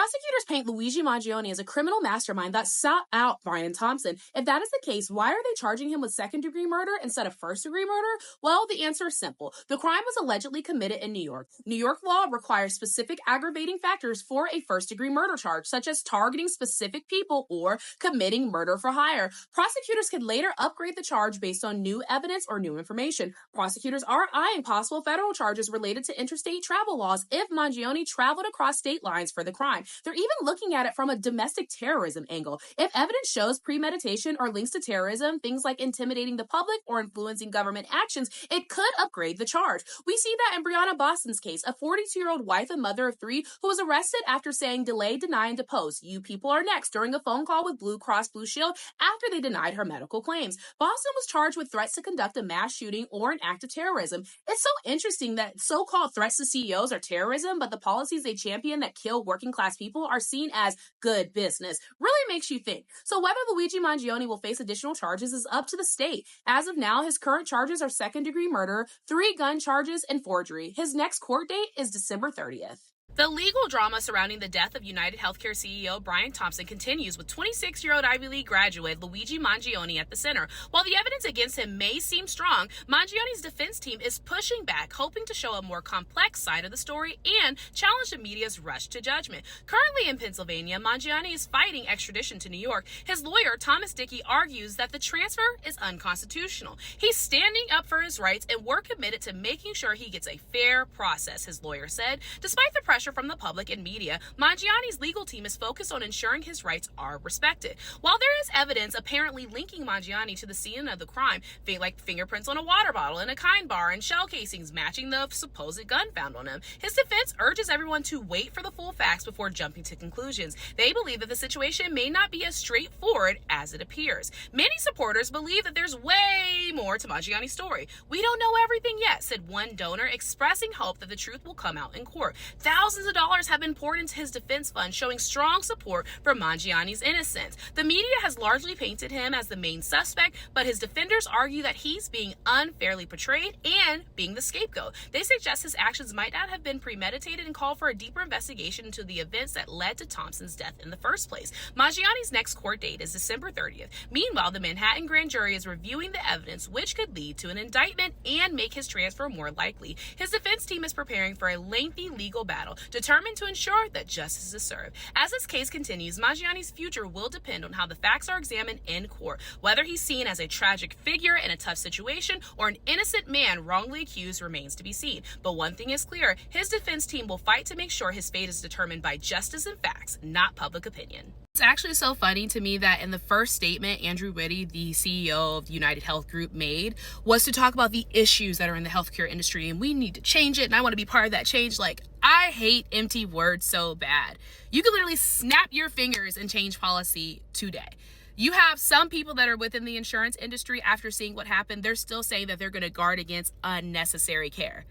Prosecutors paint Luigi Mangione as a criminal mastermind that sought out Brian Thompson. If that is the case, why are they charging him with second-degree murder instead of first-degree murder? Well, the answer is simple. The crime was allegedly committed in New York. New York law requires specific aggravating factors for a first-degree murder charge, such as targeting specific people or committing murder for hire. Prosecutors could later upgrade the charge based on new evidence or new information. Prosecutors are eyeing possible federal charges related to interstate travel laws if Mangione traveled across state lines for the crime. They're even looking at it from a domestic terrorism angle. If evidence shows premeditation or links to terrorism, things like intimidating the public or influencing government actions, it could upgrade the charge. We see that in Breonna Boston's case, a 42-year-old wife and mother of three who was arrested after saying delay, deny, and depose. You people are next during a phone call with Blue Cross Blue Shield after they denied her medical claims. Boston was charged with threats to conduct a mass shooting or an act of terrorism. It's so interesting that so-called threats to CEOs are terrorism, but the policies they champion that kill working class people are seen as good business. Really makes you think. So whether Luigi Mangione will face additional charges is up to the state. As of now, his current charges are second-degree murder, 3 gun charges, and forgery. His next court date is December 30th. The legal drama surrounding the death of United Healthcare CEO Brian Thompson continues, with 26-year-old Ivy League graduate Luigi Mangione at the center. While the evidence against him may seem strong, Mangione's defense team is pushing back, hoping to show a more complex side of the story and challenge the media's rush to judgment. Currently in Pennsylvania, Mangione is fighting extradition to New York. His lawyer, Thomas Dickey, argues that the transfer is unconstitutional. He's standing up for his rights, and we're committed to making sure he gets a fair process, his lawyer said. Despite the pressure from the public and media, Mangione's legal team is focused on ensuring his rights are respected. While there is evidence apparently linking Mangione to the scene of the crime, like fingerprints on a water bottle in a Kind bar and shell casings matching the supposed gun found on him, his defense urges everyone to wait for the full facts before jumping to conclusions. They believe that the situation may not be as straightforward as it appears. Many supporters believe that there's way more to Mangione's story. We don't know everything yet, said one donor, expressing hope that the truth will come out in court. Thousands of dollars have been poured into his defense fund, showing strong support for Mangione's innocence. The media has largely painted him as the main suspect, but his defenders argue that he's being unfairly portrayed and being the scapegoat. They suggest his actions might not have been premeditated and call for a deeper investigation into the events that led to Thompson's death in the first place. Mangione's next court date is December 30th. Meanwhile, the Manhattan grand jury is reviewing the evidence, which could lead to an indictment and make his transfer more likely. His defense team is preparing for a lengthy legal battle, determined to ensure that justice is served. As this case continues, Mangione's future will depend on how the facts are examined in court. Whether he's seen as a tragic figure in a tough situation or an innocent man wrongly accused remains to be seen. But one thing is clear, his defense team will fight to make sure his fate is determined by justice and facts, not public opinion. It's actually so funny to me that in the first statement Andrew Whitty, the CEO of the United Health Group, made was to talk about the issues that are in the healthcare industry and we need to change it and I want to be part of that change. Like, I hate empty words so bad. You can literally snap your fingers and change policy today. You have some people that are within the insurance industry, after seeing what happened, they're still saying that they're going to guard against unnecessary care.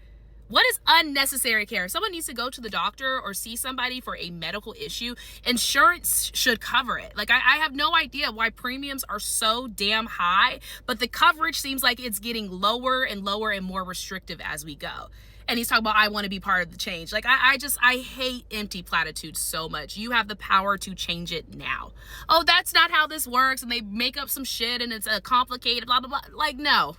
What is unnecessary care? If someone needs to go to the doctor or see somebody for a medical issue, insurance should cover it. Like, I have no idea why premiums are so damn high, but the coverage seems like it's getting lower and lower and more restrictive as we go. And he's talking about, I want to be part of the change. Like, I hate empty platitudes so much. You have the power to change it now. Oh, that's not how this works. And they make up some shit and it's a complicated blah, blah, blah. Like, no.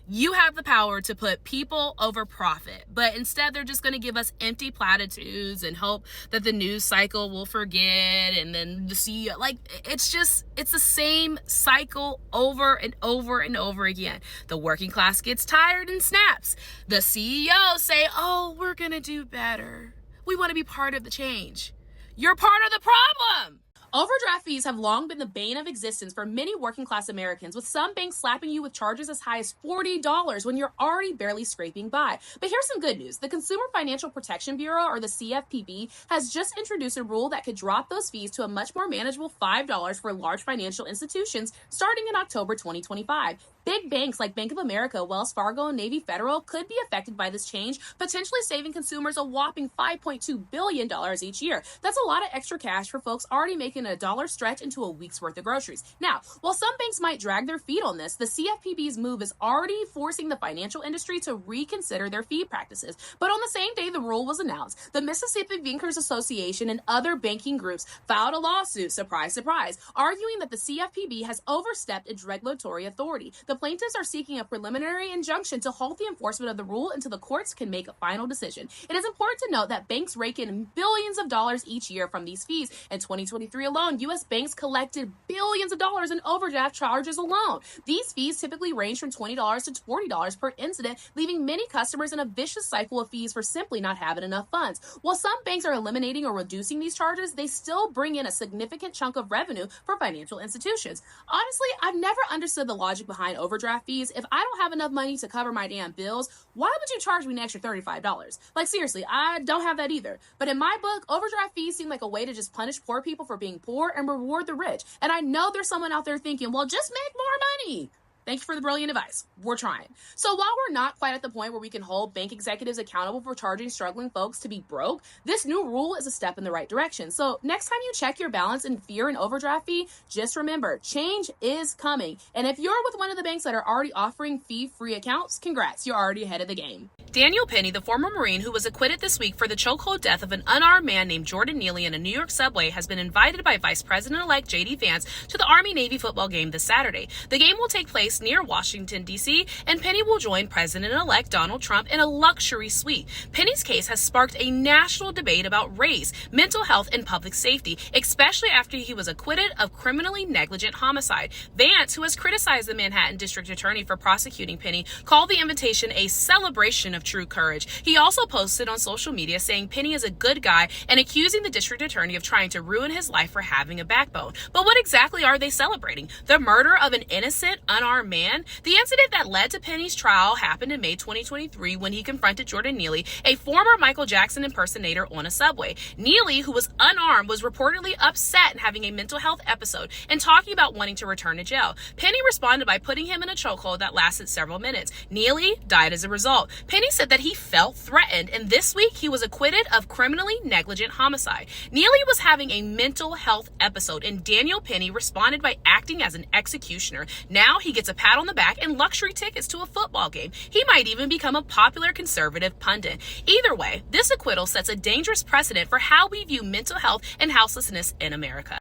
You have the power to put people over profit, but instead they're just going to give us empty platitudes and hope that the news cycle will forget, and then the CEO, like, it's the same cycle over and over and over again. The working class gets tired and snaps. The CEOs say, oh, we're going to do better. We want to be part of the change. You're part of the problem. Overdraft fees have long been the bane of existence for many working class Americans, with some banks slapping you with charges as high as $40 when you're already barely scraping by. But here's some good news. The Consumer Financial Protection Bureau, or the CFPB, has just introduced a rule that could drop those fees to a much more manageable $5 for large financial institutions starting in October 2025. Big banks like Bank of America, Wells Fargo, and Navy Federal could be affected by this change, potentially saving consumers a whopping $5.2 billion each year. That's a lot of extra cash for folks already making can a dollar stretch into a week's worth of groceries. Now, while some banks might drag their feet on this, the CFPB's move is already forcing the financial industry to reconsider their fee practices. But on the same day the rule was announced, the Mississippi Bankers Association and other banking groups filed a lawsuit, surprise, surprise, arguing that the CFPB has overstepped its regulatory authority. The plaintiffs are seeking a preliminary injunction to halt the enforcement of the rule until the courts can make a final decision. It is important to note that banks rake in billions of dollars each year from these fees. In 2023 alone, U.S. banks collected billions of dollars in overdraft charges alone. These fees typically range from $20 to $40 per incident, leaving many customers in a vicious cycle of fees for simply not having enough funds. While some banks are eliminating or reducing these charges, they still bring in a significant chunk of revenue for financial institutions. Honestly, I've never understood the logic behind overdraft fees. If I don't have enough money to cover my damn bills, why would you charge me an extra $35? Like, seriously, I don't have that either. But in my book, overdraft fees seem like a way to just punish poor people for being poor and reward the rich. And I know there's someone out there thinking, well, just make more money. Thank you for the brilliant advice. We're trying. So while we're not quite at the point where we can hold bank executives accountable for charging struggling folks to be broke, this new rule is a step in the right direction. So next time you check your balance and fear an overdraft fee, just remember, change is coming. And if you're with one of the banks that are already offering fee-free accounts, congrats, you're already ahead of the game. Daniel Penny, the former Marine who was acquitted this week for the chokehold death of an unarmed man named Jordan Neely in a New York subway, has been invited by Vice President-elect J.D. Vance to the Army-Navy football game this Saturday. The game will take place near Washington, D.C., and Penny will join President-elect Donald Trump in a luxury suite. Penny's case has sparked a national debate about race, mental health, and public safety, especially after he was acquitted of criminally negligent homicide. Vance, who has criticized the Manhattan District Attorney for prosecuting Penny, called the invitation a celebration of true courage. He also posted on social media saying Penny is a good guy and accusing the district attorney of trying to ruin his life for having a backbone. But what exactly are they celebrating? The murder of an innocent, unarmed man? The incident that led to Penny's trial happened in May 2023 when he confronted Jordan Neely, a former Michael Jackson impersonator, on a subway. Neely, who was unarmed, was reportedly upset and having a mental health episode and talking about wanting to return to jail. Penny responded by putting him in a chokehold that lasted several minutes. Neely died as a result. Penny said that he felt threatened, and this week he was acquitted of criminally negligent homicide. Neely was having a mental health episode, and Daniel Penny responded by acting as an executioner. Now he gets a pat on the back and luxury tickets to a football game. He might even become a popular conservative pundit. Either way, this acquittal sets a dangerous precedent for how we view mental health and houselessness in America.